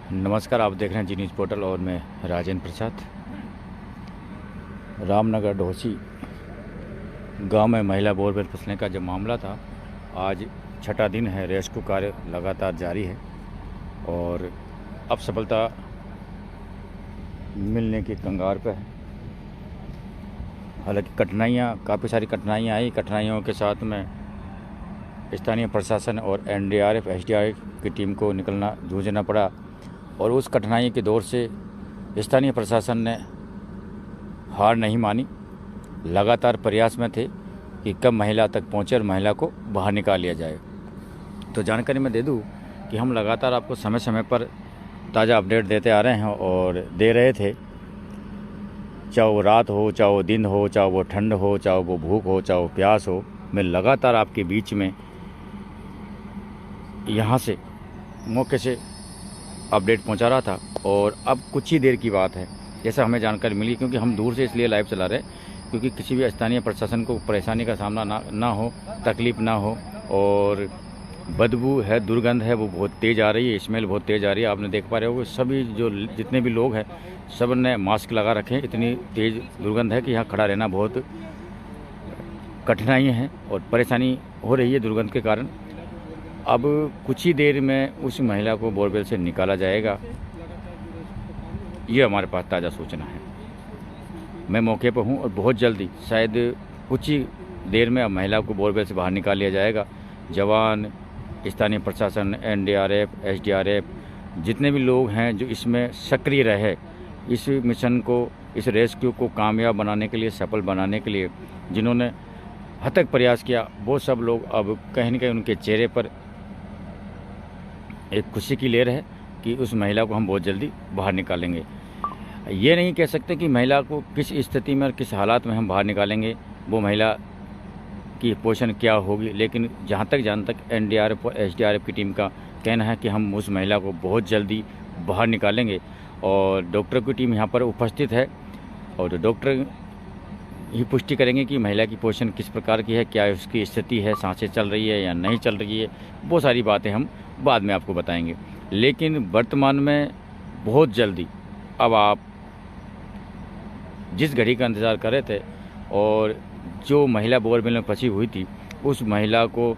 नमस्कार, आप देख रहे हैं जी न्यूज़ पोर्टल और मैं राजेंद्र प्रसाद। रामनगर ढोसी गांव में महिला बोरवेल फिसलने का जो मामला था, आज छठा दिन है। रेस्क्यू कार्य लगातार जारी है और अब सफलता मिलने की कगार पर है। हालांकि काफ़ी सारी कठिनाइयाँ आई। कठिनाइयों के साथ में स्थानीय प्रशासन और एनडीआरएफ एसडीआरएफ की टीम को जूझना पड़ा और उस कठिनाई के दौर से स्थानीय प्रशासन ने हार नहीं मानी। लगातार प्रयास में थे कि कब महिला तक पहुँचे और महिला को बाहर निकाल लिया जाए। तो जानकारी मैं दे दूं कि हम लगातार आपको समय समय पर ताज़ा अपडेट देते आ रहे हैं और दे रहे थे। चाहे वो रात हो, चाहे वो दिन हो, चाहे वो ठंड हो, चाहे वो भूख हो, चाहे वो प्यास हो, मैं लगातार आपके बीच में यहाँ से मौके से अपडेट पहुंचा रहा था। और अब कुछ ही देर की बात है, जैसा हमें जानकारी मिली, क्योंकि हम दूर से इसलिए लाइव चला रहे क्योंकि किसी भी स्थानीय प्रशासन को परेशानी का सामना ना हो, तकलीफ़ ना हो। और बदबू है, दुर्गंध है, वो बहुत तेज़ आ रही है, स्मेल बहुत तेज़ आ रही है। आपने देख पा रहे हो सभी जितने भी लोग हैं सब ने मास्क लगा रखे हैं। इतनी तेज़ दुर्गंध है कि यहाँ खड़ा रहना बहुत कठिनाई है और परेशानी हो रही है दुर्गंध के कारण। अब कुछ ही देर में उस महिला को बोरवेल से निकाला जाएगा, ये हमारे पास ताज़ा सूचना है। मैं मौके पर हूँ और बहुत जल्दी, शायद कुछ ही देर में अब महिला को बोरवेल से बाहर निकाल लिया जाएगा। जवान, स्थानीय प्रशासन, एनडीआरएफ, एसडीआरएफ, जितने भी लोग हैं जो इसमें सक्रिय रहे, इस मिशन को, इस रेस्क्यू को कामयाब बनाने के लिए, सफल बनाने के लिए जिन्होंने अथक प्रयास किया, वो सब लोग अब कहीं न कहीं उनके चेहरे पर एक खुशी की लहर है कि उस महिला को हम बहुत जल्दी बाहर निकालेंगे। ये नहीं कह सकते कि महिला को किस स्थिति में और किस हालात में हम बाहर निकालेंगे, वो महिला की पोजीशन क्या होगी, लेकिन जहाँ तक एनडीआरएफ और एसडीआरएफ की टीम का कहना है कि हम उस महिला को बहुत जल्दी बाहर निकालेंगे। और डॉक्टर की टीम यहाँ पर उपस्थित है और डॉक्टर ही पुष्टि करेंगे कि महिला की पोजीशन किस प्रकार की है, क्या उसकी स्थिति है, सांसें चल रही है या नहीं चल रही है। वो सारी बातें हम बाद में आपको बताएंगे। लेकिन वर्तमान में बहुत जल्दी, अब आप जिस घड़ी का इंतज़ार कर रहे थे और जो महिला बोरवेल में फंसी हुई थी, उस महिला को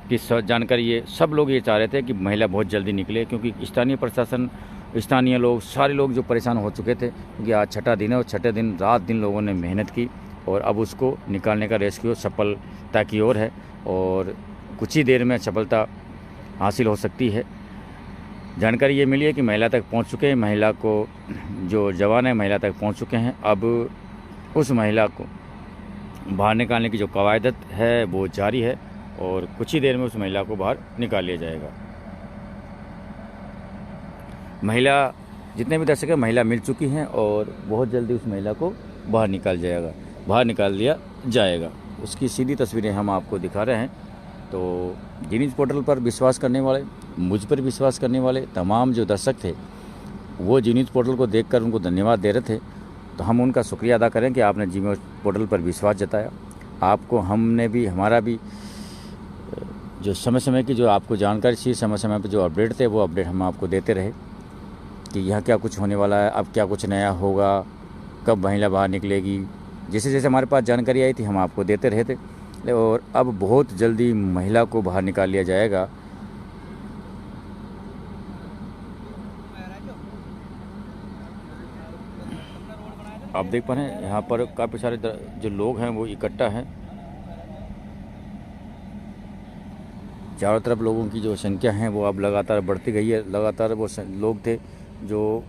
की जानकारी ये सब लोग ये चाह रहे थे कि महिला बहुत जल्दी निकले, क्योंकि स्थानीय प्रशासन, स्थानीय लोग, सारे लोग जो परेशान हो चुके थे, क्योंकि आज छठा दिन है और छठे दिन रात दिन लोगों ने मेहनत की और अब उसको निकालने का रेस्क्यू सफलता की ओर है और कुछ ही देर में सफलता हासिल हो सकती है। जानकारी ये मिली है कि महिला तक पहुंच चुके हैं, महिला को, जो जवान है महिला तक पहुंच चुके हैं। अब उस महिला को बाहर निकालने की जो कवायद है वो जारी है और कुछ ही देर में उस महिला को बाहर निकाल लिया जाएगा। महिला, जितने भी दर्शक हैं, महिला मिल चुकी हैं और बहुत जल्दी उस महिला को बाहर निकाल दिया जाएगा। उसकी सीधी तस्वीरें हम आपको दिखा रहे हैं। तो जी न्यूज़ पोर्टल पर विश्वास करने वाले, मुझ पर विश्वास करने वाले तमाम जो दर्शक थे, वो जी न्यूज़ पोर्टल को देखकर उनको धन्यवाद दे रहे थे। तो हम उनका शुक्रिया अदा करें कि आपने जी न्यूज़ पोर्टल पर विश्वास जताया। आपको हमने भी, हमारा भी जो समय समय की जो आपको जानकारी थी, समय समय पर जो अपडेट थे, वो अपडेट हम आपको देते रहे कि यहाँ क्या कुछ होने वाला है, अब क्या कुछ नया होगा, कब महिला बाहर निकलेगी। जैसे जैसे हमारे पास जानकारी आई थी हम आपको देते रहे थे और अब बहुत जल्दी महिला को बाहर निकाल लिया जाएगा। आप देख पा रहे हैं यहाँ पर काफ़ी सारे जो लोग हैं वो इकट्ठा हैं। चारों तरफ लोगों की जो संख्या है वो अब लगातार बढ़ती गई है। लगातार वो लोग थे जो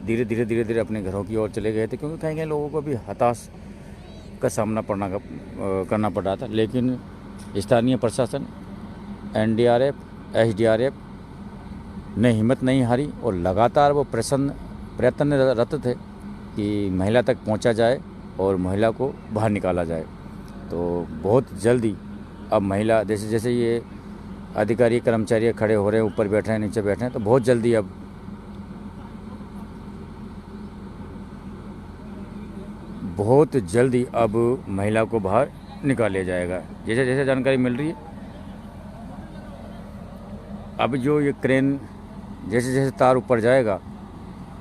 धीरे धीरे अपने घरों की ओर चले गए थे, क्योंकि कहीं लोगों को भी हताश का सामना करना पड़ रहा था। लेकिन स्थानीय प्रशासन, एनडीआरएफ, एसडीआरएफ ने हिम्मत नहीं हारी और लगातार वो प्रयत्नरत थे कि महिला तक पहुंचा जाए और महिला को बाहर निकाला जाए। तो बहुत जल्दी अब महिला, जैसे जैसे ये अधिकारी कर्मचारी खड़े हो रहे हैं, ऊपर बैठ रहे हैं, नीचे बैठ रहे हैं, तो बहुत जल्दी अब महिला को बाहर निकाल लिया जाएगा। जैसे जैसे जानकारी मिल रही है, अब जो ये क्रेन जैसे जैसे तार ऊपर जाएगा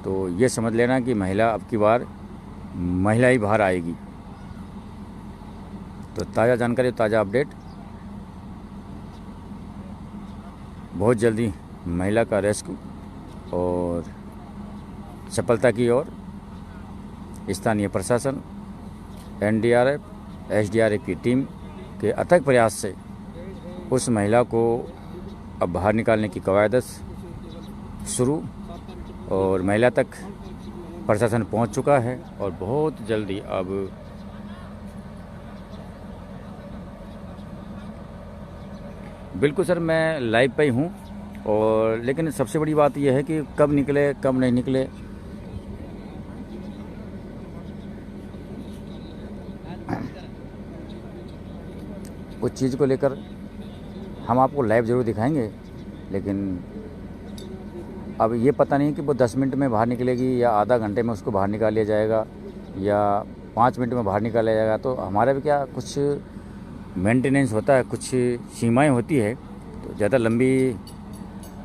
तो ये समझ लेना कि महिला अब की बार महिला ही बाहर आएगी। तो ताज़ा जानकारी, ताज़ा अपडेट, बहुत जल्दी महिला का रेस्क्यू और सफलता की ओर स्थानीय प्रशासन, एनडीआरएफ, एसडीआरएफ की टीम के अथक प्रयास से उस महिला को अब बाहर निकालने की कवायद शुरू और महिला तक प्रशासन पहुंच चुका है और बहुत जल्दी अब बिल्कुल सर मैं लाइव पे ही हूँ। और लेकिन सबसे बड़ी बात यह है कि कब निकले कब नहीं निकले, उस चीज़ को लेकर हम आपको लाइव ज़रूर दिखाएंगे, लेकिन अब ये पता नहीं कि वो 10 मिनट में बाहर निकलेगी या आधा घंटे में उसको बाहर निकाल लिया जाएगा या 5 मिनट में बाहर निकाला जाएगा। तो हमारा भी क्या कुछ मेंटेनेंस होता है, कुछ सीमाएं होती है, तो ज़्यादा लंबी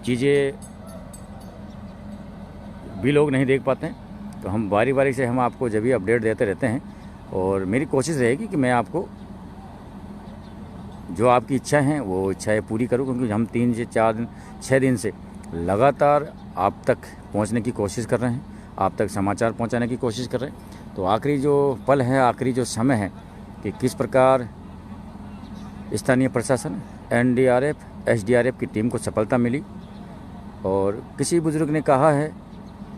चीज़ें भी लोग नहीं देख पाते हैं। तो हम बारी बारी से हम आपको जब भी अपडेट देते रहते हैं और मेरी कोशिश रहेगी कि मैं आपको जो आपकी इच्छा है वो इच्छाएं पूरी करूं, क्योंकि हम 3 से 4 दिन 6 दिन से लगातार आप तक पहुंचने की कोशिश कर रहे हैं, आप तक समाचार पहुंचाने की कोशिश कर रहे हैं। तो आखिरी जो पल है, आखिरी जो समय है कि किस प्रकार स्थानीय प्रशासन, एनडीआरएफ, एसडीआरएफ की टीम को सफलता मिली। और किसी बुजुर्ग ने कहा है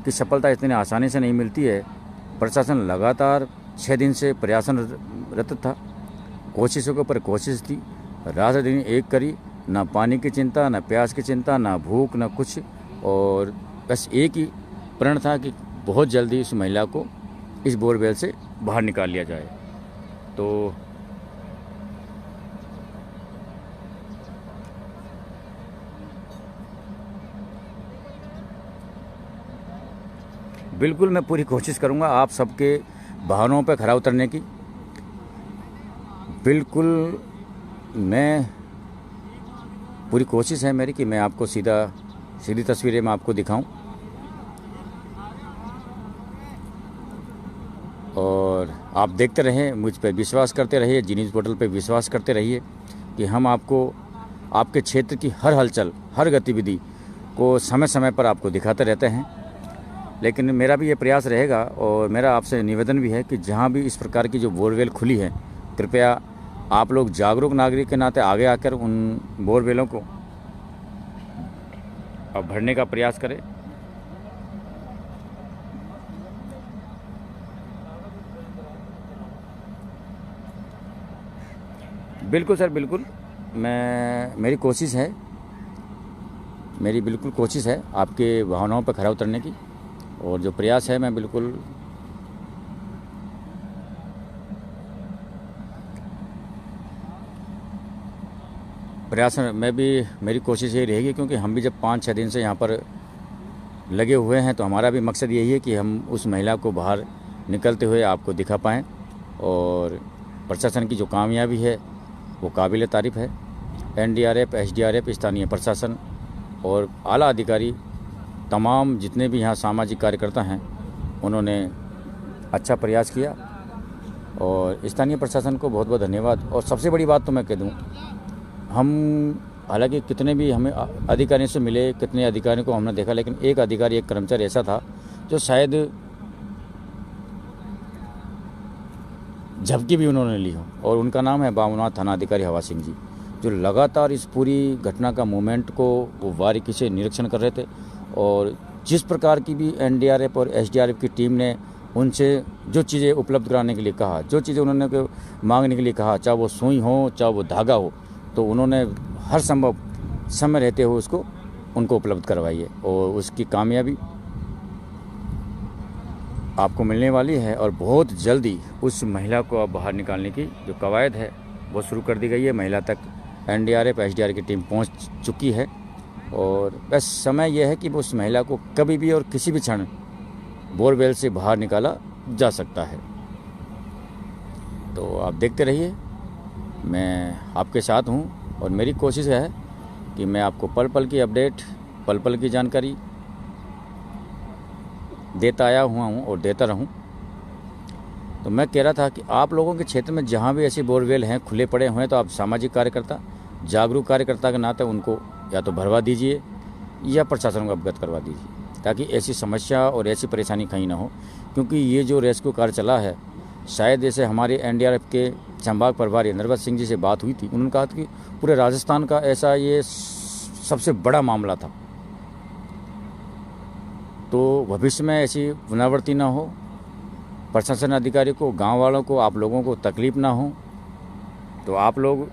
कि सफलता इतनी आसानी से नहीं मिलती है। प्रशासन लगातार 6 दिन से प्रयासरत था, कोशिशों के ऊपर कोशिश थी, रात दिन एक करी, ना पानी की चिंता, ना प्यास की चिंता, ना भूख, ना कुछ, और बस एक ही प्रण था कि बहुत जल्दी इस महिला को इस बोरवेल से बाहर निकाल लिया जाए। तो बिल्कुल मैं पूरी कोशिश करूंगा आप सबके बहानों पर खरा उतरने की। बिल्कुल मैं पूरी कोशिश है मेरी कि मैं आपको सीधी तस्वीरें मैं आपको दिखाऊं और आप देखते रहें, मुझ पर विश्वास करते रहिए, जी न्यूज़ पोर्टल पर विश्वास करते रहिए कि हम आपको आपके क्षेत्र की हर हलचल, हर गतिविधि को समय समय पर आपको दिखाते रहते हैं। लेकिन मेरा भी ये प्रयास रहेगा और मेरा आपसे निवेदन भी है कि जहाँ भी इस प्रकार की जो बोरवेल खुली है, कृपया आप लोग जागरूक नागरिक के नाते आगे आकर उन बोरवेलों को अब भरने का प्रयास करें। बिल्कुल सर, बिल्कुल मेरी कोशिश है, मेरी बिल्कुल कोशिश है आपके भावनाओं पर खरा उतरने की, और जो प्रयास है मैं बिल्कुल प्रयास में भी मेरी कोशिश यही रहेगी, क्योंकि हम भी जब 5-6 दिन से यहाँ पर लगे हुए हैं तो हमारा भी मकसद यही है कि हम उस महिला को बाहर निकलते हुए आपको दिखा पाएँ। और प्रशासन की जो कामयाबी है वो काबिल तारीफ़ है। एनडीआरएफ, एसडीआरएफ, स्थानीय प्रशासन और आला अधिकारी, तमाम जितने भी यहाँ सामाजिक कार्यकर्ता हैं, उन्होंने अच्छा प्रयास किया और स्थानीय प्रशासन को बहुत बहुत धन्यवाद। और सबसे बड़ी बात तो मैं कह दूँ, हम हालांकि कितने भी हमें अधिकारियों से मिले, कितने अधिकारियों को हमने देखा, लेकिन एक अधिकारी, एक कर्मचारी ऐसा था जो शायद झपकी भी उन्होंने ली हो, और उनका नाम है बामुनाथ थाना अधिकारी हवा सिंह जी, जो लगातार इस पूरी घटना का मूवमेंट को वो बारीकी से निरीक्षण कर रहे थे। और जिस प्रकार की भी एनडीआरएफ और एसडीआरएफ की टीम ने उनसे जो चीज़ें उपलब्ध कराने के लिए कहा, जो चीज़ें उन्होंने मांगने के लिए कहा, चाहे वो सुई हो, चाहे वो धागा हो, तो उन्होंने हर संभव समय रहते हुए उसको उनको उपलब्ध करवाई है। और उसकी कामयाबी आपको मिलने वाली है और बहुत जल्दी उस महिला को अब बाहर निकालने की जो कवायद है वो शुरू कर दी गई है। महिला तक एनडीआरएफ, एसडीआरएफ की टीम पहुंच चुकी है और बस समय यह है कि उस महिला को कभी भी और किसी भी क्षण बोरवेल से बाहर निकाला जा सकता है। तो आप देखते रहिए, मैं आपके साथ हूं और मेरी कोशिश है कि मैं आपको पल पल की अपडेट पल पल की जानकारी देता आया हुआ हूँ और देता रहूँ। तो मैं कह रहा था कि आप लोगों के क्षेत्र में जहाँ भी ऐसी बोरवेल हैं, खुले पड़े हुए हैं, तो आप सामाजिक कार्यकर्ता, जागरूक कार्यकर्ता के नाते उनको या तो भरवा दीजिए या प्रशासन को अवगत करवा दीजिए, ताकि ऐसी समस्या और ऐसी परेशानी कहीं ना हो। क्योंकि ये जो रेस्क्यू कार्य चला है, शायद जैसे हमारे एनडीआरएफ के संभाग प्रभारी नरवत सिंह जी से बात हुई थी, उन्होंने कहा कि पूरे राजस्थान का ऐसा ये सबसे बड़ा मामला था। तो भविष्य में ऐसी पुनरावृत्ति ना हो, प्रशासन अधिकारी को, गांव वालों को, आप लोगों को तकलीफ ना हो, तो आप लोग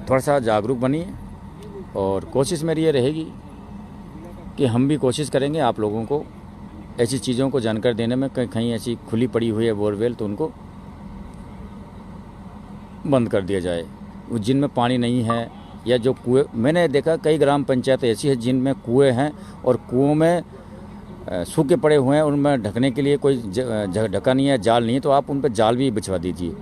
थोड़ा सा जागरूक बनिए। और कोशिश मेरी ये रहेगी कि हम भी कोशिश करेंगे आप लोगों को ऐसी चीज़ों को जानकारी देने में। कहीं ऐसी खुली पड़ी हुई है बोरवेल तो उनको बंद कर दिया जाए। जिनमें पानी नहीं है या जो कुएं, मैंने देखा कई ग्राम पंचायत ऐसी है जिनमें कुएं हैं और कुओं में सूखे पड़े हुए हैं, उनमें ढकने के लिए कोई ढका नहीं है, जाल नहीं है, तो आप उन पर जाल भी बिछवा दीजिए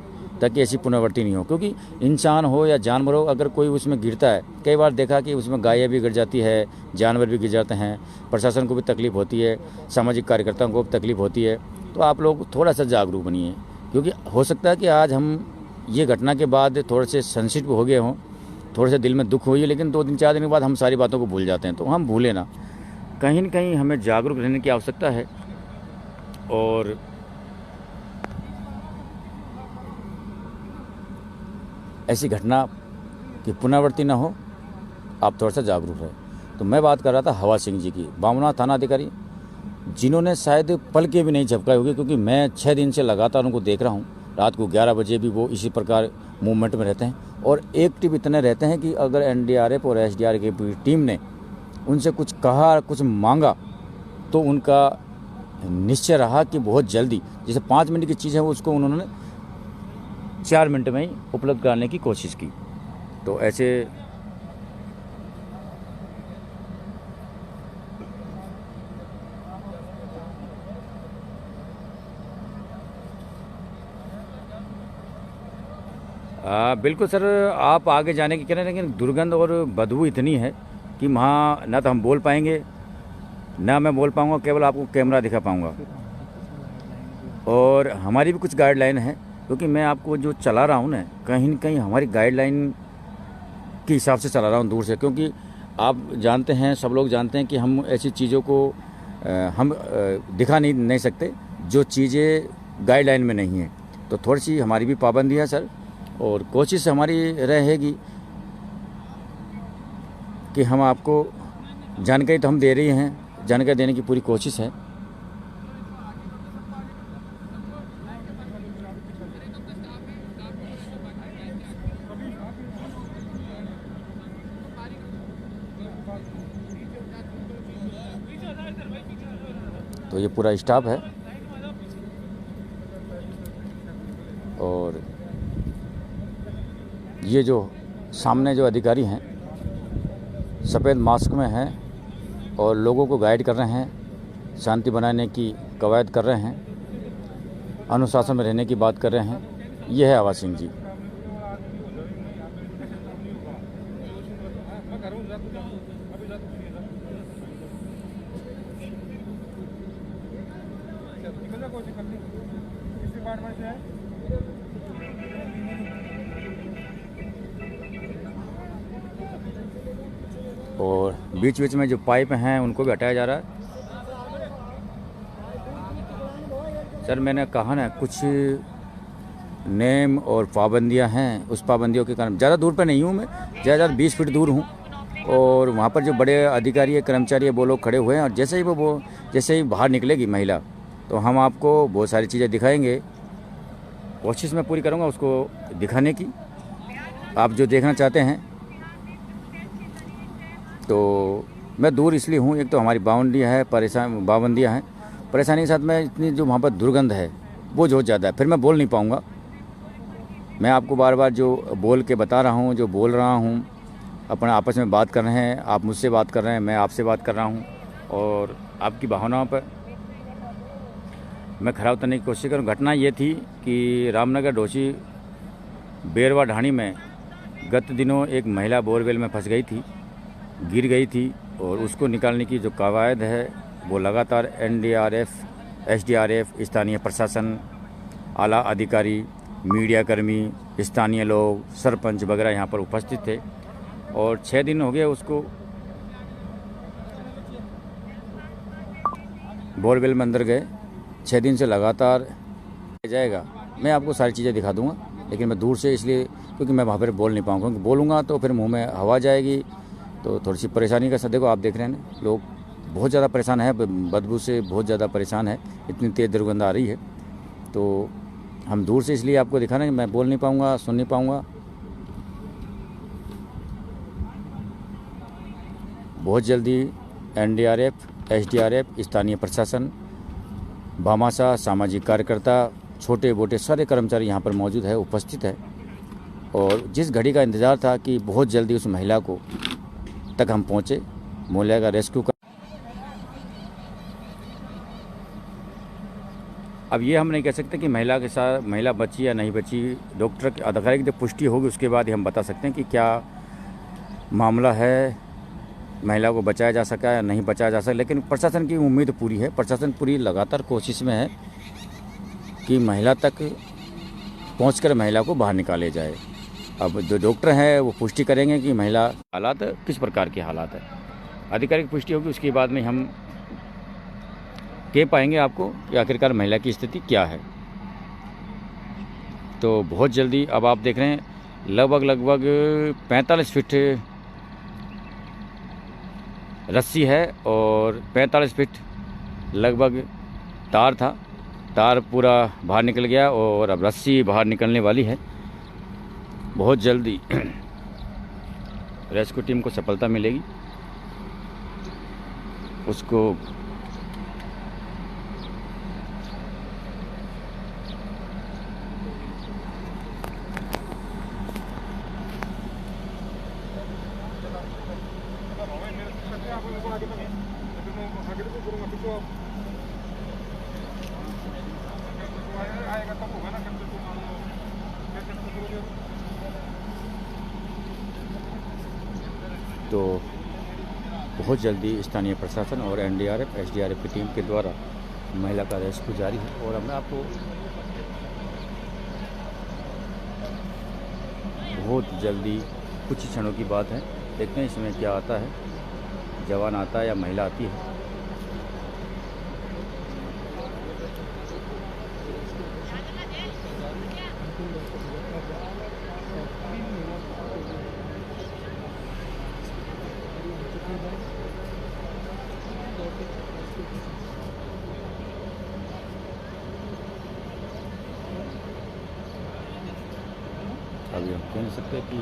ताकि ऐसी पुनरावृत्ति नहीं हो। क्योंकि इंसान हो या जानवर हो, अगर कोई उसमें गिरता है, कई बार देखा कि उसमें गायें भी गिर जाती है, जानवर भी गिर जाते हैं, प्रशासन को भी तकलीफ होती है, सामाजिक कार्यकर्ताओं को भी तकलीफ होती है। तो आप लोग थोड़ा सा जागरूक बनिए, क्योंकि हो सकता है कि आज हम ये घटना के बाद थोड़े से सेंसिटिव हो गए हों, थोड़े से दिल में दुख हुई है, लेकिन 2 दिन 4 दिन के बाद हम सारी बातों को भूल जाते हैं। तो हम भूलें ना, कहीं न कहीं हमें जागरूक रहने की आवश्यकता है। और ऐसी घटना की पुनरावृत्ति ना हो, आप थोड़ा सा जागरूक रहे। तो मैं बात कर रहा था हवा सिंह जी की, बामना थाना अधिकारी, जिन्होंने शायद पल के भी नहीं झपकाए होंगे, क्योंकि मैं 6 दिन से लगातार उनको देख रहा हूँ। रात को 11 बजे भी वो इसी प्रकार मूवमेंट में रहते हैं और एक्टिव इतने रहते हैं कि अगर एनडीआरएफ और एसडीआरएफ की टीम ने उनसे कुछ कहा, कुछ मांगा, तो उनका निश्चय रहा कि बहुत जल्दी, जैसे 5 मिनट की चीज़ है, उसको उन्होंने 4 मिनट में ही उपलब्ध कराने की कोशिश की। तो ऐसे बिल्कुल सर, आप आगे जाने की कह रहे हैं, लेकिन दुर्गंध और बदबू इतनी है कि वहाँ ना तो हम बोल पाएंगे, ना मैं बोल पाऊँगा, केवल आपको कैमरा दिखा पाऊँगा। और हमारी भी कुछ गाइडलाइन है, क्योंकि मैं आपको जो चला रहा हूँ ना, कहीं न कहीं हमारी गाइडलाइन के हिसाब से चला रहा हूँ दूर से। क्योंकि आप जानते हैं, सब लोग जानते हैं कि हम ऐसी चीज़ों को हम दिखा नहीं सकते जो चीज़ें गाइडलाइन में नहीं है। तो थोड़ी सी हमारी भी पाबंदी है सर, और कोशिश हमारी रहेगी कि हम आपको जानकारी तो हम दे रही हैं, जानकारी देने की पूरी कोशिश है। तो ये पूरा स्टाफ है और ये जो सामने जो अधिकारी हैं सफ़ेद मास्क में हैं और लोगों को गाइड कर रहे हैं, शांति बनाने की कवायद कर रहे हैं, अनुशासन में रहने की बात कर रहे हैं। ये है हवा सिंह जी। और बीच बीच में जो पाइप हैं उनको भी हटाया जा रहा है। सर मैंने कहा ना, कुछ नेम और पाबंदियां हैं, उस पाबंदियों के कारण ज़्यादा दूर पे नहीं हूँ मैं, ज़्यादा 20 फीट दूर हूँ। और वहाँ पर जो बड़े अधिकारी है, कर्मचारी है, वो लोग खड़े हुए हैं। और जैसे ही बाहर निकलेगी महिला, तो हम आपको बहुत सारी चीज़ें दिखाएंगे। कोशिश मैं पूरी करूँगा उसको दिखाने की, आप जो देखना चाहते हैं। तो मैं दूर इसलिए हूँ, एक तो हमारी पाबंदियाँ हैं, परेशानी के साथ में इतनी जो वहाँ पर दुर्गंध है वो जो ज़्यादा है, फिर मैं बोल नहीं पाऊँगा। मैं आपको बार बार जो बोल के बता रहा हूँ, जो बोल रहा हूँ, अपने आपस में बात कर रहे हैं, आप मुझसे बात कर रहे हैं, मैं आपसे बात कर रहा हूँ, और आपकी भावनाओं पर मैं खरा उतरने की कोशिश करूँ। घटना ये थी कि रामनगर डोसी बेरवा ढाणी में गत दिनों एक महिला बोरवेल में फंस गई थी, गिर गई थी, और उसको निकालने की जो कवायद है वो लगातार एनडीआरएफ, एसडीआरएफ, स्थानीय प्रशासन, आला अधिकारी, मीडियाकर्मी, स्थानीय लोग, सरपंच वगैरह यहाँ पर उपस्थित थे। और 6 दिन हो गए उसको बोरवेल में अंदर गए। 6 दिन से लगातार जाएगा। मैं आपको सारी चीज़ें दिखा दूंगा, लेकिन मैं दूर से इसलिए क्योंकि मैं वहाँ पर बोल नहीं पाऊँगा, क्योंकि बोलूँगा तो फिर मुंह में हवा जाएगी, तो थोड़ी सी परेशानी का साथ। देखो आप देख रहे हैं ना, लोग बहुत ज़्यादा परेशान है, बदबू से बहुत ज़्यादा परेशान है, इतनी तेज़ दुर्गंध आ रही है। तो हम दूर से इसलिए आपको दिखा रहे हैं, मैं बोल नहीं पाऊँगा, सुन नहीं पाऊँगा। बहुत जल्दी एनडीआरएफ, एसडीआरएफ, स्थानीय प्रशासन, भामाशाह, सामाजिक कार्यकर्ता, छोटे मोटे सारे कर्मचारी यहाँ पर मौजूद है, उपस्थित है। और जिस घड़ी का इंतज़ार था कि बहुत जल्दी उस महिला को तक हम पहुँचे, महिला का रेस्क्यू कर। अब ये हम नहीं कह सकते कि महिला के साथ महिला बची या नहीं बची। डॉक्टर के अधिकारी की जब पुष्टि होगी उसके बाद ही हम बता सकते हैं कि क्या मामला है, महिला को बचाया जा सका या नहीं बचाया जा सका। लेकिन प्रशासन की उम्मीद पूरी है, प्रशासन पूरी लगातार कोशिश में है कि महिला तक पहुंचकर महिला को बाहर निकाले जाए। अब जो डॉक्टर हैं वो पुष्टि करेंगे कि महिला हालात किस प्रकार के हालात है। आधिकारिक पुष्टि होगी, उसके बाद में हम कह पाएंगे आपको कि आखिरकार महिला की स्थिति क्या है। तो बहुत जल्दी अब आप देख रहे हैं लगभग 45 फीट रस्सी है और 45 फीट लगभग तार था। तार पूरा बाहर निकल गया और अब रस्सी बाहर निकलने वाली है। बहुत जल्दी रेस्क्यू टीम को सफलता मिलेगी, उसको तो बहुत जल्दी स्थानीय प्रशासन और एनडीआरएफ, एसडीआरएफ की टीम के द्वारा महिला का रेस्क्यू जारी है। और मैं आपको बहुत जल्दी कुछ ही क्षणों की बात है, देखते हैं इसमें क्या आता है, जवान आता है या महिला आती है। अभी हम कह नहीं सकते कि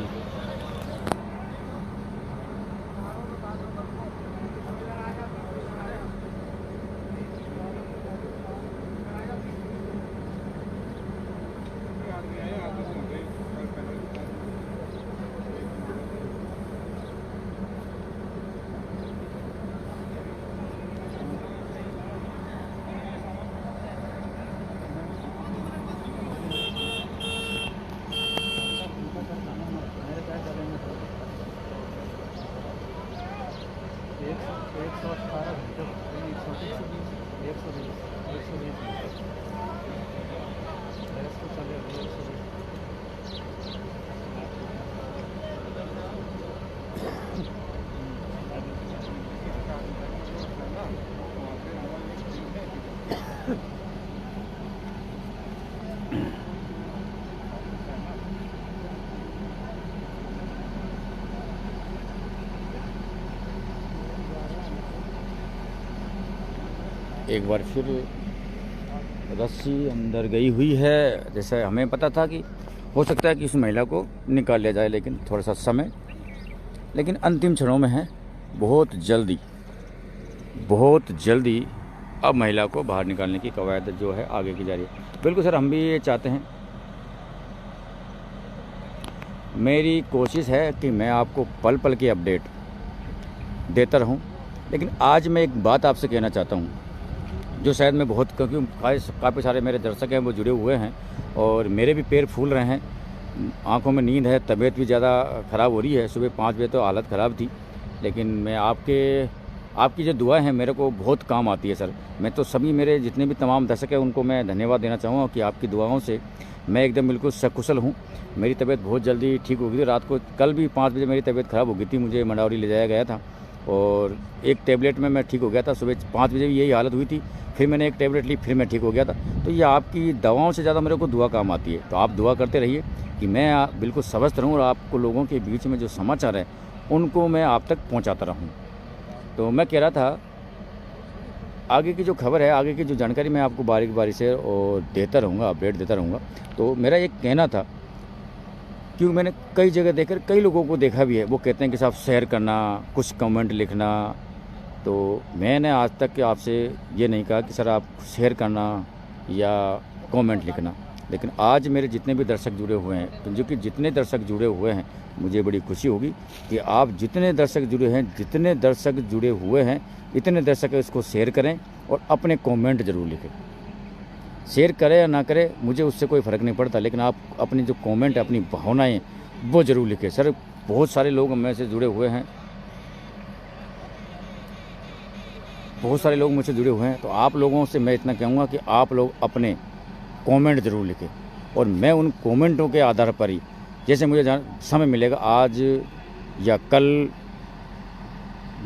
एक बार फिर रस्सी अंदर गई हुई है। जैसे हमें पता था कि हो सकता है कि इस महिला को निकाल लिया जाए, लेकिन थोड़ा सा समय, लेकिन अंतिम क्षणों में है। बहुत जल्दी अब महिला को बाहर निकालने की कवायद जो है आगे की जा रही है। बिल्कुल सर, हम भी ये चाहते हैं। मेरी कोशिश है कि मैं आपको पल पल की अपडेट देता रहूं, लेकिन आज मैं एक बात आपसे कहना चाहता हूं जो शायद मैं बहुत, क्योंकि काफ़ी सारे मेरे दर्शक हैं वो जुड़े हुए हैं और मेरे भी पैर फूल रहे हैं आँखों में नींद है, तबीयत भी ज़्यादा ख़राब हो रही है। सुबह 5 बजे तो हालत ख़राब थी, लेकिन मैं आपकी जो दुआ है मेरे को बहुत काम आती है सर। मैं तो सभी मेरे जितने भी तमाम दर्शक हैं उनको मैं धन्यवाद देना चाहूँगा कि आपकी दुआओं से मैं एकदम बिल्कुल सकुशल हूँ। मेरी तबीयत बहुत जल्दी ठीक हो गई थी। रात को कल भी 5 बजे मेरी तबीयत ख़राब हो गई थी, मुझे मंडावरी ले जाया गया था और एक टैबलेट में मैं ठीक हो गया था। सुबह 5 बजे भी यही हालत हुई थी, फिर मैंने एक टैबलेट ली, फिर मैं ठीक हो गया था। तो ये आपकी दवाओं से ज़्यादा मेरे को दुआ काम आती है। तो आप दुआ करते रहिए कि मैं बिल्कुल स्वस्थ रहूँ और आपको लोगों के बीच में जो समाचार है उनको मैं आप तक पहुँचाता रहूँ। तो मैं कह रहा था आगे की जो खबर है, आगे की जो जानकारी मैं आपको बारीक बारीक से और देता रहूँगा, अपडेट देता रहूँगा। तो मेरा एक कहना था, क्योंकि मैंने कई जगह देखकर कई लोगों को देखा भी है, वो कहते हैं कि साहब शेयर करना, कुछ कमेंट लिखना। तो मैंने आज तक आपसे ये नहीं कहा कि सर आप शेयर करना या कमेंट लिखना, लेकिन आज मेरे जितने भी दर्शक जुड़े हुए हैं, तो जो कि जितने दर्शक जुड़े हुए हैं, मुझे बड़ी खुशी होगी कि आप जितने दर्शक जुड़े हैं, जितने दर्शक जुड़े हुए हैं, इतने दर्शक इसको शेयर करें और अपने कमेंट ज़रूर लिखें। शेयर करें या ना करें मुझे उससे कोई फ़र्क नहीं पड़ता, लेकिन आप अपनी जो कमेंट है, अपनी भावनाएं वो ज़रूर लिखें। सर बहुत सारे लोग मुझसे जुड़े हुए हैं, बहुत सारे लोग मुझसे जुड़े हुए हैं। तो आप लोगों से मैं इतना कहूँगा कि आप लोग अपने कमेंट ज़रूर लिखें और मैं उन कमेंटों के आधार पर ही, जैसे मुझे समय मिलेगा आज या कल,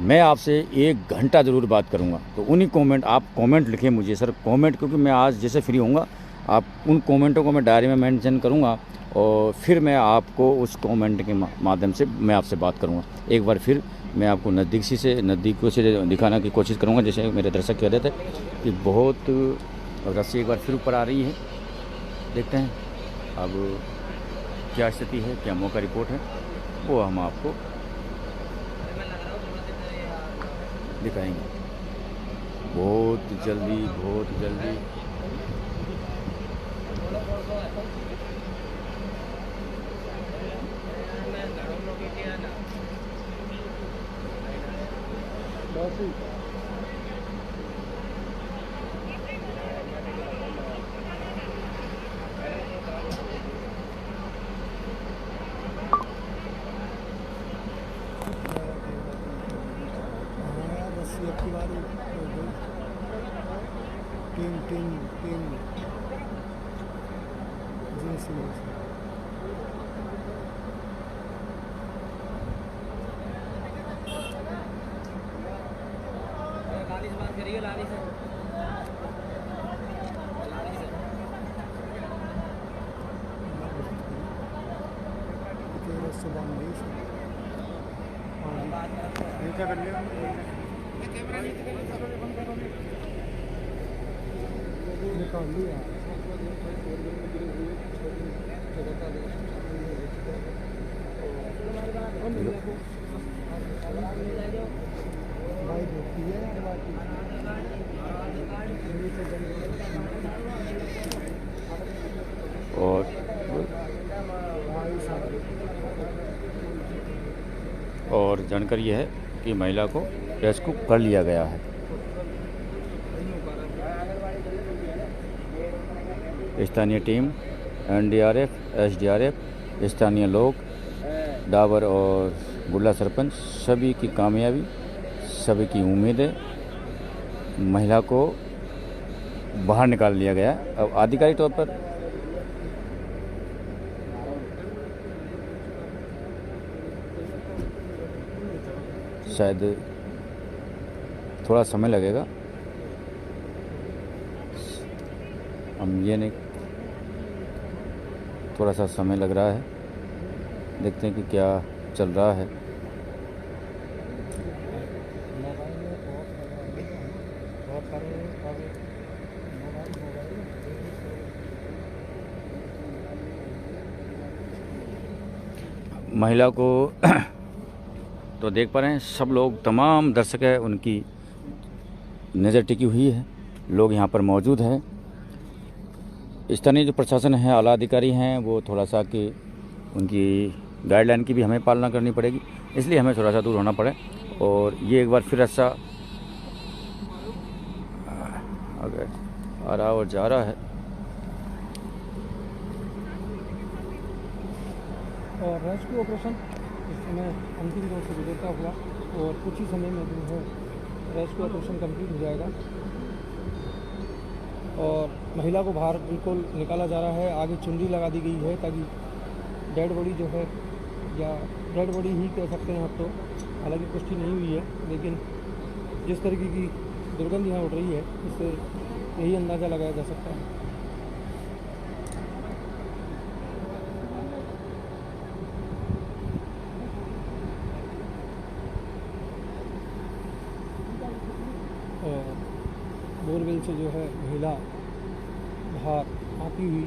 मैं आपसे 1 घंटा ज़रूर बात करूंगा। तो उन्हीं कमेंट, आप कमेंट लिखें मुझे सर, कमेंट, क्योंकि मैं आज जैसे फ्री होऊंगा आप उन कमेंटों को मैं डायरी में मेंशन करूंगा और फिर मैं आपको उस कमेंट के माध्यम से मैं आपसे बात करूंगा। एक बार फिर मैं आपको नज़दीकों से दिखाने की कोशिश करूंगा। जैसे मेरे दर्शक कह रहे थे कि बहुत रस्सी एक बार फिर ऊपर आ रही है, देखते हैं अब क्या स्थिति है, क्या मौका रिपोर्ट है, वो हम आपको दिखाएंगे बहुत जल्दी, बहुत जल्दी। आपकी बारी टीम टीम टीम जी सी लालिश बात करिए, लालिश है, सुबह क्या कर लिया निकाल लिया। और जानकारी यह है कि महिला को रेस्क्यू कर लिया गया है। स्थानीय टीम, एनडीआरएफ, एसडीआरएफ, स्थानीय लोग, डाबर और बुल्ला सरपंच, सभी की कामयाबी, सभी की उम्मीद है। महिला को बाहर निकाल लिया गया। अब आधिकारिक तौर पर शायद थोड़ा समय लगेगा, हम ये नहीं, थोड़ा सा समय लग रहा है, देखते हैं कि क्या चल रहा है। महिला को तो देख पा रहे हैं सब लोग, तमाम दर्शक है उनकी नज़र टिकी हुई है, लोग यहाँ पर मौजूद हैं। स्थानीय जो प्रशासन है, आला अधिकारी हैं, वो थोड़ा सा कि उनकी गाइडलाइन की भी हमें पालना करनी पड़ेगी, इसलिए हमें थोड़ा सा दूर होना पड़े। और ये एक बार फिर ऐसा आ रहा और जा रहा है। और रेस्क्यू ऑपरेशन इस समय अंतिम दौर से गुजरता हुआ और कुछ ही समय में जो है रेस्क्यू ऑपरेशन कंप्लीट हो जाएगा और महिला को बाहर बिल्कुल निकाला जा रहा है। आगे चुनरी लगा दी गई है ताकि डेड बॉडी जो है, या डेड बॉडी ही कह सकते हैं अब तो, हालांकि पुष्टि नहीं हुई है, लेकिन जिस तरीके की दुर्गंध यहाँ उठ रही है इससे यही अंदाज़ा लगाया जा सकता है। और बोरवेल से जो है महिला बाहर आती हुई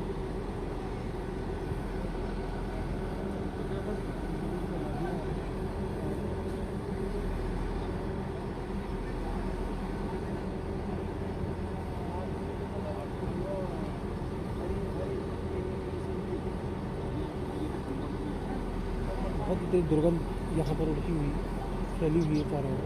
बहुत तेज दुर्गंध यहाँ पर उड़ती हुई फैली हुई है चारों ओर।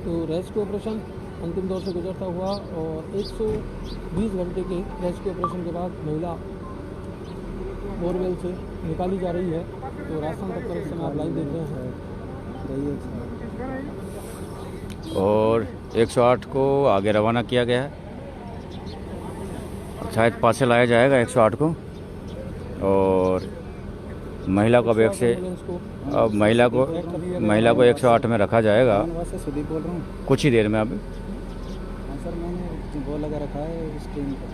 तो रेस्क्यू ऑपरेशन अंतिम दौर से गुजरता हुआ और 120 घंटे के रेस्क्यू ऑपरेशन के बाद महिला बोरवेल से निकाली जा रही है। तो राजस्थान तक इस समय आप लाइव देख रहे हैं और 108 को आगे रवाना किया गया है। शायद पासे लाया जाएगा 108 को और महिला को बैग से अब महिला को 108 में रखा जाएगा सुदीप बोल रहा हूँ कुछ ही देर में। अब सर, मैंने वो लगा रखा है स्क्रीन पर,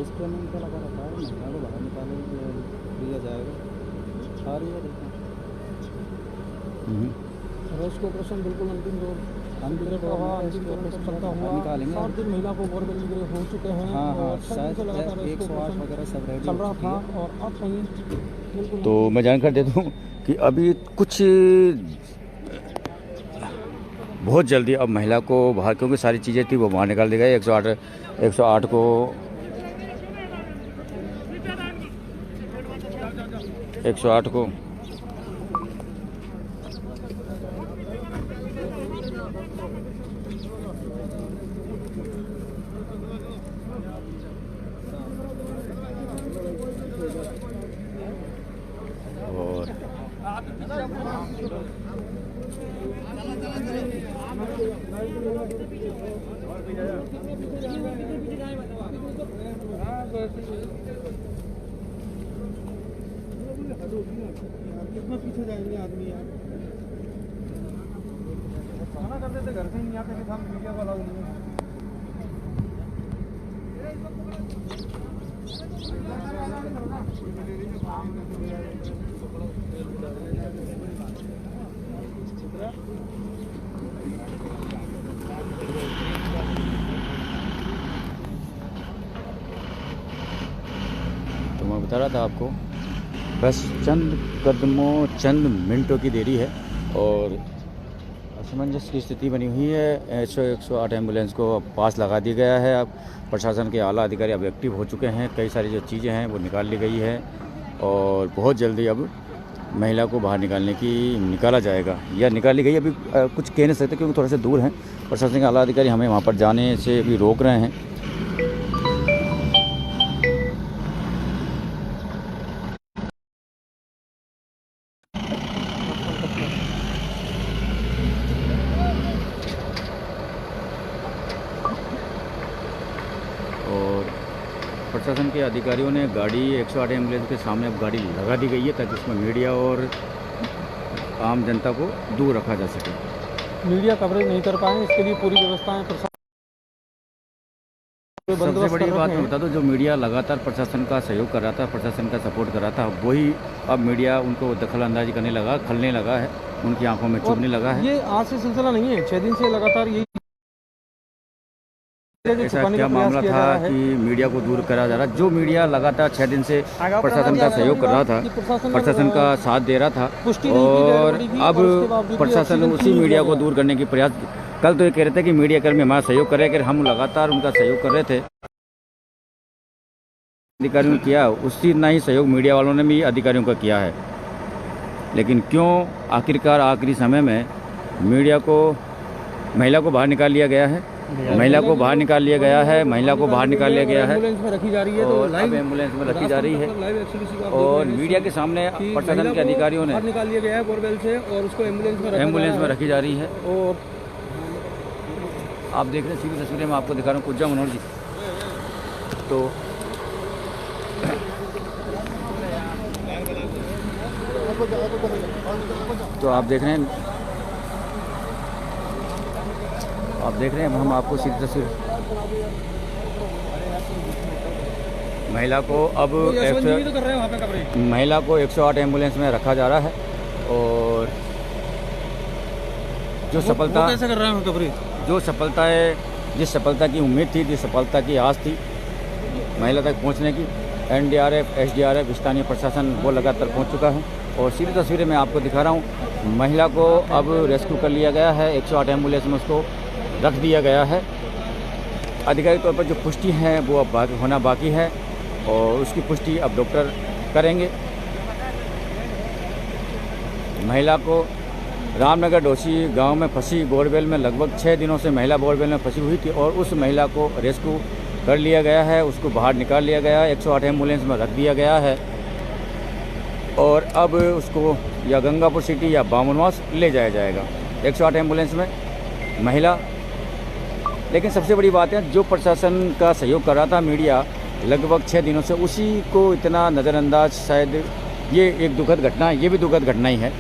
इसको मैंने क्या लगा रखा है, महिला को बाहर निकाल दिया जाएगा। आ रही है रेस्क्यू ऑपरेशन बिल्कुल अंतिम दौर अंतिम दौर में चलता हुआ निकालेंगे। 7 दिन महिला को बोरवेल निगरे हो चुके हैं। हाँ हाँ, और शायद लगातार 108 वगैरह सब रेडी चल रहा था और अब कहीं बिल्कुल तो मैं जानकर दे दूं कि अभी कुछ बहुत जल्दी अब महिला को बाहर, क्योंकि सारी चीज़ें थी वो बाहर निकाल दी गई। 108 को 108 को और कितना पीछे जाएंगे आदमी यार, खाना करते थे घर से ही नहीं आते थे, हम मीडिया वाला तो मैं बता रहा था आपको बस चंद कदमों चंद मिनटों की देरी है और असमंजस की स्थिति बनी हुई है। 108 एम्बुलेंस को अब पास लगा दिया गया है। अब प्रशासन के आला अधिकारी अब एक्टिव हो चुके हैं। कई सारी जो चीज़ें हैं वो निकाल ली गई है और बहुत जल्दी अब महिला को बाहर निकाला जाएगा या निकाली गई। अभी कुछ कह नहीं सकते क्योंकि थोड़ा सा दूर हैं। प्रशासन के आला अधिकारी हमें वहाँ पर जाने से भी रोक रहे हैं। और प्रशासन के अधिकारियों ने गाड़ी 108 एम्बुलेंस के सामने अब गाड़ी लगा दी गई है ताकि उसमें मीडिया और आम जनता को दूर रखा जा सके। मीडिया कवरेज नहीं कर पाए, इसके लिए पूरी व्यवस्थाएं प्रशासन सबसे बड़ी बात मैं बता दूं, जो मीडिया लगातार प्रशासन का सहयोग कर रहा था, प्रशासन का सपोर्ट कर रहा था, वही अब मीडिया उनको दखल अंदाजी करने लगा, खलने लगा है, उनकी आंखों में चुभने लगा है। ये आज से सिलसिला नहीं है, 6 दिन से लगातार यही ऐसा क्या मामला था कि मीडिया को दूर करा जा रहा, जो मीडिया लगातार 6 दिन से प्रशासन का सहयोग कर रहा था, प्रशासन का साथ दे रहा था और अब प्रशासन उसी मीडिया को दूर करने की प्रयास। कल तो ये कह रहे थे कि मीडिया कर्मी हमारा सहयोग कर रहे हैं, हम लगातार उनका सहयोग कर रहे थे, अधिकारियों ने किया उसी ना ही सहयोग मीडिया वालों ने भी अधिकारियों का किया है। लेकिन क्यों आखिरकार आखिरी समय में मीडिया को महिला को बाहर निकाल लिया गया है, महिला को बाहर निकाल लिया गया है, महिला को बाहर निकाल लिया गया है एम्बुलेंस में रखी जा रही है, तो और लाइव अब एम्बुलेंस में रखी जा रही है लाइव एक्चुअली आप और देख रहे हैं मीडिया के सामने कि प्रशासन महिला के को अधिकारियों ने बाहर निकाल लिया गया है बोरवेल से और उसको एम्बुलेंस में रखी जा रही है। और आप देख रहे हैं सीधी तस्वीरें मैं आपको दिखा रहा हूँ कुज्जा मनोहर जी। तो आप देख रहे हैं हम आपको सीधी तस्वीर महिला को अब महिला को 108 एम्बुलेंस में रखा जा रहा है और जो सफलता कैसे कर रहे हैं कवरेज, जो सफलता है, जिस सफलता की उम्मीद थी, जिस सफलता की आस थी महिला तक पहुंचने की, एनडीआरएफ, एसडीआरएफ, स्थानीय प्रशासन वो लगातार पहुंच चुका है और सीधी तस्वीरें मैं आपको दिखा रहा हूं। महिला को अब रेस्क्यू कर लिया गया है, 108 एम्बुलेंस में उसको रख दिया गया है। आधिकारिक तौर पर जो पुष्टि है वो अब होना बाकी है और उसकी पुष्टि अब डॉक्टर करेंगे। महिला को रामनगर डोसी गांव में फंसी बोरवेल में लगभग 6 दिनों से महिला बोरवेल में फंसी हुई थी और उस महिला को रेस्क्यू कर लिया गया है, उसको बाहर निकाल लिया गया है, 108 एम्बुलेंस में रख दिया गया है और अब उसको या गंगापुर सिटी या बामनवास ले जाया जाएगा 108 एम्बुलेंस में महिला। लेकिन सबसे बड़ी बात है जो प्रशासन का सहयोग कर रहा था मीडिया लगभग 6 दिनों से, उसी को इतना नज़रअंदाज, शायद ये एक दुखद घटना है, ये भी दुखद घटना ही है।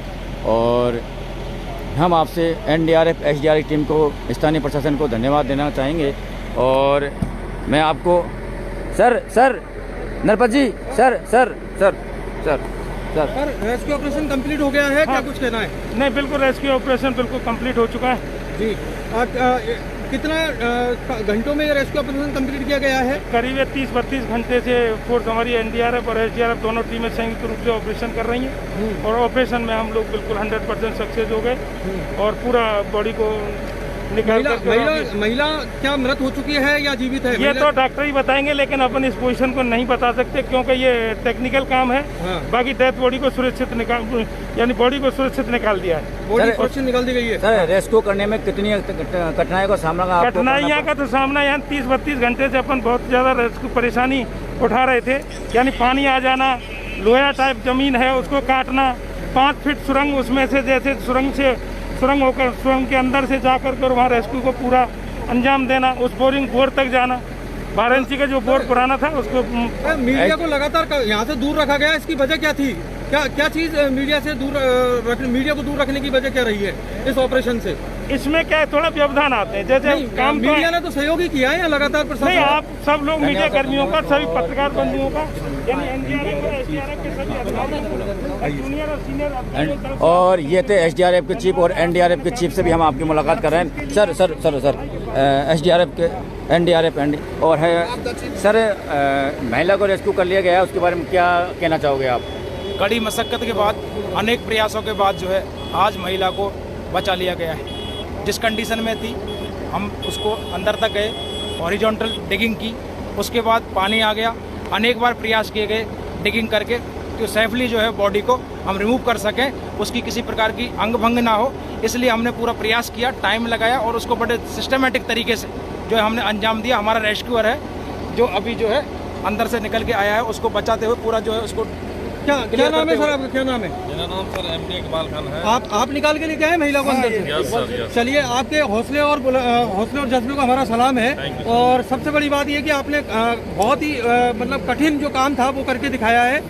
और हम आपसे एनडीआरएफ, एसडीआरएफ टीम को, स्थानीय प्रशासन को धन्यवाद देना चाहेंगे। और मैं आपको सर नरपत जी सर रेस्क्यू ऑपरेशन कंप्लीट हो गया है। क्या कुछ कहना है? नहीं, बिल्कुल रेस्क्यू ऑपरेशन बिल्कुल कंप्लीट हो चुका है जी। कितना घंटों में रेस्क्यू ऑपरेशन कंप्लीट किया गया है? करीब 30-32 घंटे से फोर्स हमारी एनडीआरएफ और एसडीआरएफ दोनों टीमें संयुक्त रूप से ऑपरेशन कर रही हैं और ऑपरेशन में हम लोग बिल्कुल 100% सक्सेस हो गए और पूरा बॉडी को निकाल कर महिला क्या मृत हो चुकी है या जीवित है? ये तो डॉक्टर ही बताएंगे, लेकिन अपन इस पोजीशन को नहीं बता सकते क्योंकि ये टेक्निकल काम है। हाँ। बाकी डेथ बॉडी को सुरक्षित बॉडी को सुरक्षित निकाल दिया है, बॉडी सुरक्षित निकाल दी गई है। सर रेस्क्यू करने में कितनी कठिनाइयों का सामना कठिनाइयाँ का तो सामना यहाँ 30-32 घंटे से अपन बहुत ज़्यादा रेस्क्यू परेशानी उठा रहे थे। यानी पानी आ जाना, लोहा टाइप जमीन है उसको काटना, 5 फीट सुरंग, उसमें से जैसे सुरंग होकर सुरंग के अंदर से जाकर कर वहाँ रेस्क्यू को पूरा अंजाम देना, उस बोर तक जाना। 12 इंची का जो बोर पुराना था उसको मीडिया को लगातार यहाँ से दूर रखा गया, इसकी वजह क्या थी? क्या चीज मीडिया से मीडिया को दूर रखने की वजह क्या रही है इस ऑपरेशन से? इसमें क्या है, थोड़ा व्यवधान आते हैं जैसे काम मीडिया ने तो सहयोग ही किया है या लगातार प्रशासन? नहीं, आप सब लोग मीडिया कर्मियों का, सभी पत्रकार बंधुओं का, यानी एनडीआरएफ और एसडीआरएफ के सभी अधिकारियों, जूनियर और सीनियर अधिकारियों। और ये थे एसडीआरएफ के चीफ और एनडीआरएफ के चीफ से भी हम आपकी मुलाकात कर रहे हैं। सर एसडीआरएफ के एनडीआरएफ और है सर, महिला को रेस्क्यू कर लिया गया है, उसके बारे में क्या कहना चाहोगे आप? कड़ी मशक्कत के बाद, अनेक प्रयासों के बाद जो है आज महिला को बचा लिया गया है। जिस कंडीशन में थी हम उसको अंदर तक गए, हॉरिजॉन्टल डिगिंग की, उसके बाद पानी आ गया, अनेक बार प्रयास किए गए डिगिंग करके कि सेफली जो है बॉडी को हम रिमूव कर सकें, उसकी किसी प्रकार की अंग भंग ना हो, इसलिए हमने पूरा प्रयास किया, टाइम लगाया और उसको बड़े सिस्टमेटिक तरीके से जो है हमने अंजाम दिया। हमारा रेस्क्यूअर है जो अभी जो है अंदर से निकल के आया है, उसको बचाते हुए पूरा जो है उसको क्या नाम है सर आपका? क्या नाम है? मेरा नाम सर एमडी इकबाल खान है। आप निकाल के लेके आए महिला को अंदर से? Yes sir. चलिए, आपके हौसले और जज्बे को हमारा सलाम है। और सबसे बड़ी बात यह कि आपने बहुत ही मतलब कठिन जो काम था वो करके दिखाया है।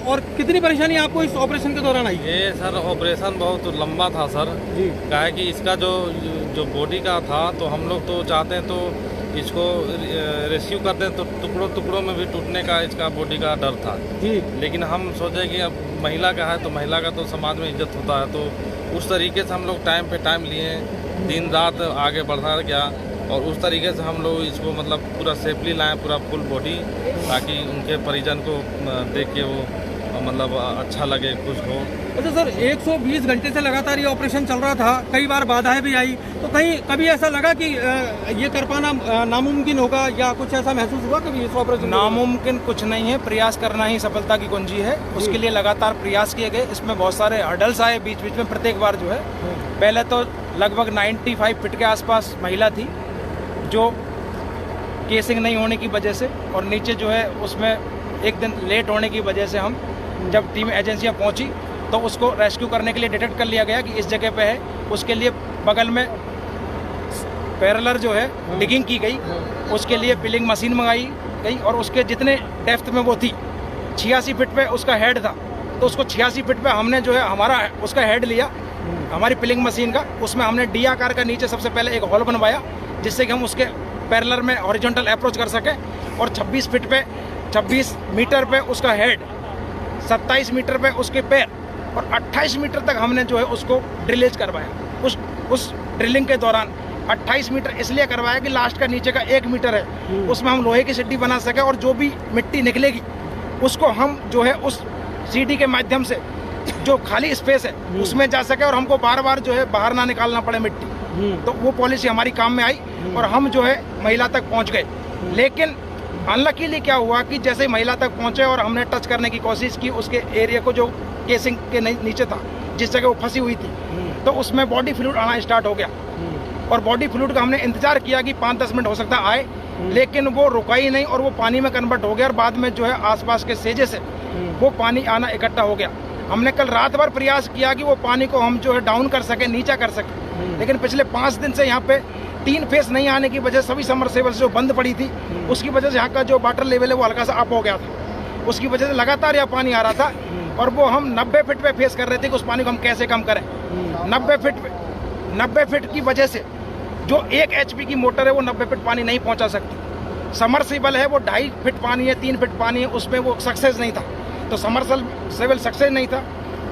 और कितनी परेशानी आपको इस ऑपरेशन के दौरान आई? ये सर ऑपरेशन बहुत लंबा था सर जी। क्या है कि इसका जो बॉडी का था तो हम लोग तो चाहते हैं तो इसको रेस्क्यू करते हैं तो टुकड़ों में भी टूटने का इसका बॉडी का डर था जी। लेकिन हम सोचे कि अब महिला का है तो महिला का तो समाज में इज्जत होता है, तो उस तरीके से हम लोग टाइम पे टाइम लिए, दिन रात आगे बढ़ा गया और उस तरीके से हम लोग इसको मतलब पूरा सेफली लाएँ, पूरा फुल बॉडी, ताकि उनके परिजन को देख के वो मतलब अच्छा लगे, कुछ हो। अच्छा सर, 120 घंटे से लगातार ये ऑपरेशन चल रहा था, कई बार बाधाएं भी आई, तो कभी ऐसा लगा कि ये कर पाना नामुमकिन होगा, या कुछ ऐसा महसूस हुआ कभी इस ऑपरेशन? नामुमकिन कुछ नहीं है, प्रयास करना ही सफलता की कुंजी है। उसके लिए लगातार प्रयास किए गए। इसमें बहुत सारे हर्डल्स आए बीच बीच में, प्रत्येक बार जो है। पहले तो लगभग 95 फीट के आसपास महिला थी, जो केसिंग नहीं होने की वजह से, और नीचे जो है उसमें एक दिन लेट होने की वजह से हम जब टीम एजेंसियां पहुंची तो उसको रेस्क्यू करने के लिए डिटेक्ट कर लिया गया कि इस जगह पे है। उसके लिए बगल में पैरेलर जो है डिगिंग की गई, उसके लिए पिलिंग मशीन मंगाई गई, और उसके जितने डेप्थ में वो थी 86 फीट पे उसका हेड था, तो उसको 86 फीट पे हमने जो है हमारा उसका हेड लिया हमारी पिलिंग मशीन का। उसमें हमने डी आकार का नीचे सबसे पहले एक होल बनवाया, जिससे कि हम उसके पैरेलल में हॉरिजॉन्टल अप्रोच कर सकें, और 26 फीट पे 26 मीटर पे उसका हेड, 27 मीटर पे उसके पैर, और 28 मीटर तक हमने जो है उसको ड्रिलेज करवाया। उस ड्रिलिंग के दौरान 28 मीटर इसलिए करवाया कि लास्ट का नीचे का 1 मीटर है, उसमें हम लोहे की सीढ़ी बना सके, और जो भी मिट्टी निकलेगी उसको हम जो है उस सीढ़ी के माध्यम से जो खाली स्पेस है उसमें जा सके, और हमको बार बार जो है बाहर ना निकालना पड़े मिट्टी। तो वो पॉलिसी हमारी काम में आई, और हम जो है महिला तक पहुंच गए। लेकिन अनलकीली क्या हुआ कि जैसे ही महिला तक पहुंचे और हमने टच करने की कोशिश की उसके एरिया को, जो केसिंग के नीचे था, जिस जगह वो फंसी हुई थी, तो उसमें बॉडी फ्लूइड आना स्टार्ट हो गया। और बॉडी फ्लूइड का हमने इंतजार किया कि 5-10 मिनट हो सकता आए, लेकिन वो रुका ही नहीं, और वो पानी में कन्वर्ट हो गया, और बाद में जो है आसपास के सेजे से वो पानी आना इकट्ठा हो गया। हमने कल रात भर प्रयास किया कि वो पानी को हम जो है डाउन कर सके, नीचा कर सके, लेकिन पिछले 5 दिन से यहाँ पे 3 फेस नहीं आने की वजह, सभी समरसेबल जो बंद पड़ी थी, उसकी वजह से यहाँ का जो वाटर लेवल है वो हल्का सा अप हो गया था। उसकी वजह से लगातार यहाँ पानी आ रहा था, और वो हम 90 फीट पे फेस कर रहे थे कि उस पानी को हम कैसे कम करें। 90 फीट की वजह से जो 1 HP की मोटर है वो 90 फीट पानी नहीं पहुँचा सकती। समरसेबल है वो 2.5 फीट पानी है, 3 फीट पानी है, उसमें वो सक्सेस नहीं था। तो समरसेबल सक्सेस नहीं था,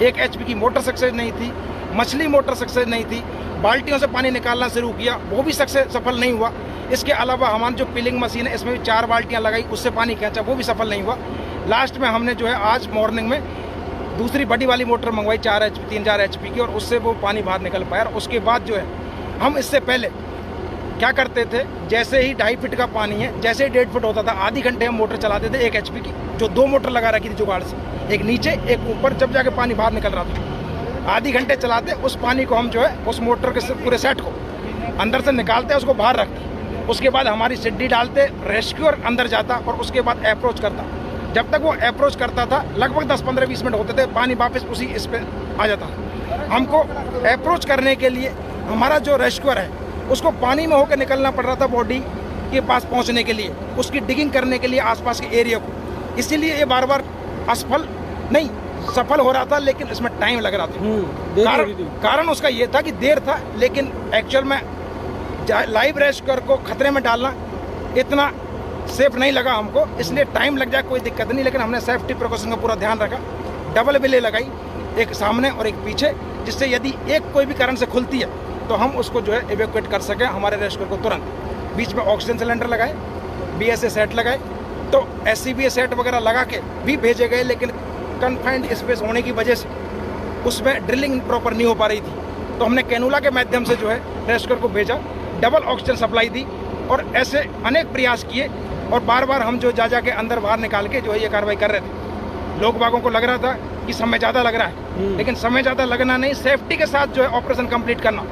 1 HP की मोटर सक्सेस नहीं थी, मछली मोटर सक्सेस नहीं थी, बाल्टियों से पानी निकालना शुरू किया, वो भी सफल नहीं हुआ। इसके अलावा हमारी जो पिलिंग मशीन है इसमें भी 4 बाल्टियां लगाई, उससे पानी खींचा, वो भी सफल नहीं हुआ। लास्ट में हमने जो है आज मॉर्निंग में दूसरी बड़ी वाली मोटर मंगवाई 3-4 HP की, और उससे वो पानी बाहर निकल पाया। और उसके बाद जो है हम इससे पहले क्या करते थे, जैसे ही 2.5 फीट का पानी है, जैसे ही 1.5 फीट होता था, आधी घंटे हम मोटर चलाते थे 1 HP की, जो 2 मोटर लगा रखी थी जुगाड़ से, एक नीचे एक ऊपर, जब जाके पानी बाहर निकल रहा था। आधी घंटे चलाते, उस पानी को हम जो है उस मोटर के पूरे सेट को अंदर से निकालते, उसको बाहर रखते, उसके बाद हमारी सिड्डी डालते, रेस्क्यूअर अंदर जाता, और उसके बाद अप्रोच करता। जब तक वो अप्रोच करता था लगभग 10-15-20 मिनट होते थे, पानी वापस उसी इस पे आ जाता। हमको अप्रोच करने के लिए हमारा जो रेस्क्यूअर है उसको पानी में होकर निकलना पड़ रहा था बॉडी के पास पहुंचने के लिए, उसकी डिगिंग करने के लिए आसपास के एरिया को। इसीलिए ये बार बार सफल हो रहा था, लेकिन इसमें टाइम लग रहा था। कारण उसका ये था कि देर था, लेकिन एक्चुअल में लाइव रेस्क्यूअर को खतरे में डालना इतना सेफ नहीं लगा हमको, इसलिए टाइम लग जाए कोई दिक्कत नहीं, लेकिन हमने सेफ्टी प्रिकॉशन का पूरा ध्यान रखा। डबल बिले लगाई, एक सामने और एक पीछे, जिससे यदि एक कोई भी कारण से खुलती है तो हम उसको जो है इवैक्यूएट कर सकें हमारे रेस्क्यूअर को तुरंत। बीच में ऑक्सीजन सिलेंडर लगाए, BSA सेट लगाए, तो SCBA सेट वगैरह लगा के भी भेजे गए, लेकिन कन्फाइंड स्पेस होने की वजह से उसमें ड्रिलिंग प्रॉपर नहीं हो पा रही थी, तो हमने कैनुला के माध्यम से जो है रेस्क्यूअर को भेजा, डबल ऑक्सीजन सप्लाई दी, और ऐसे अनेक प्रयास किए, और बार बार हम जो जा के अंदर बाहर निकाल के जो है ये कार्रवाई कर रहे थे। लोग बागों को लग रहा था कि समय ज़्यादा लग रहा है, लेकिन समय ज़्यादा लगना नहीं, सेफ्टी के साथ जो है ऑपरेशन कंप्लीट करना।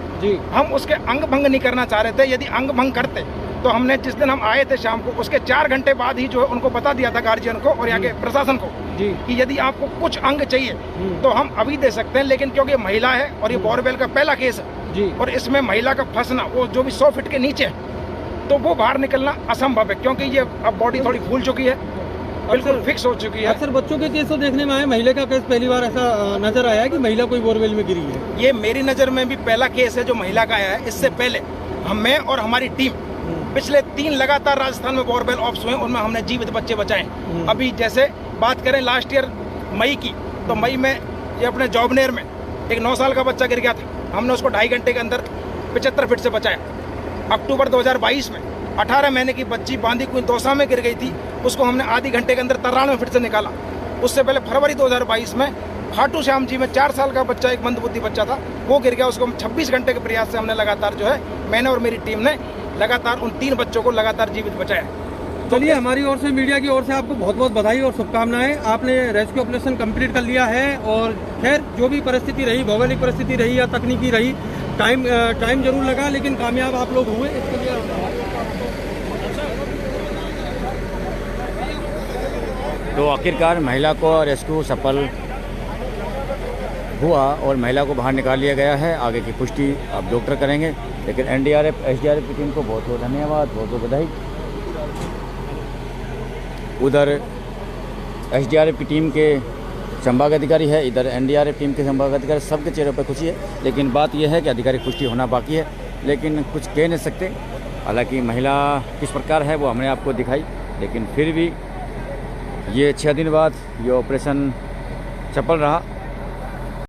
हम उसके अंग भंग नहीं करना चाह रहे थे। यदि अंग भंग करते तो हमने जिस दिन हम आए थे शाम को, उसके 4 घंटे बाद ही जो है उनको बता दिया था, गार्जियन को और यहाँ के प्रशासन को, कि यदि आपको कुछ अंग चाहिए तो हम अभी दे सकते हैं, लेकिन क्योंकि महिला है और ये बोरवेल का पहला केस है, और इसमें महिला का फंसना वो जो भी 100 फीट के नीचे है, तो वो बाहर निकलना असंभव है, क्योंकि ये अब बॉडी थोड़ी फूल चुकी है, बिल्कुल फिक्स हो चुकी है। अक्सर बच्चों के केस तो देखने में आए, महिला का केस पहली बार ऐसा नजर आया है कि महिला कोई बोरवेल में गिरी है। ये मेरी नज़र में भी पहला केस है जो महिला का आया है। इससे पहले मैं और हमारी टीम पिछले 3 लगातार राजस्थान में बोरवेल ऑप्स हुए, उनमें हमने जीवित बच्चे बचाए। अभी जैसे बात करें लास्ट ईयर मई की, तो मई में ये अपने जॉबनेर में एक 9 साल का बच्चा गिर गया था, हमने उसको 2.5 घंटे के अंदर 75 फीट से बचाया। अक्टूबर 2022 में 18 महीने की बच्ची बांदी कुई दौसा में गिर गई थी, उसको हमने आधी घंटे के अंदर 93 फीट से निकाला। उससे पहले फरवरी 2022 में खाटू श्याम जी में 4 साल का बच्चा, एक मंदबुद्धि बच्चा था, वो गिर गया। उसको 26 घंटे के प्रयास से हमने लगातार जो है, मैंने और मेरी टीम ने लगातार उन 3 बच्चों को लगातार जीवित बचाया। चलिए, हमारी ओर से, मीडिया की ओर से आपको बहुत बहुत बधाई और शुभकामनाएं। आपने रेस्क्यू ऑपरेशन कंप्लीट कर लिया है और खैर जो भी परिस्थिति रही, भौगोलिक परिस्थिति रही या तकनीकी रही, टाइम जरूर लगा, लेकिन कामयाब आप लोग हुए। इसके लिए तो आखिरकार महिला को रेस्क्यू सफल हुआ और महिला को बाहर निकाल लिया गया है। आगे की पुष्टि अब डॉक्टर करेंगे, लेकिन एनडीआरएफ, एसडीआरएफ की टीम को बहुत बहुत धन्यवाद, बहुत बहुत बधाई। उधर एसडीआरएफ की टीम के संभाग अधिकारी है, इधर एनडीआरएफ टीम के संभाग अधिकारी, सबके चेहरों पर खुशी है। लेकिन बात यह है कि आधिकारिक पुष्टि होना बाकी है, लेकिन कुछ कह नहीं सकते। हालांकि महिला किस प्रकार है वो हमने आपको दिखाई, लेकिन फिर भी ये 6 दिन बाद ये ऑपरेशन सफल रहा।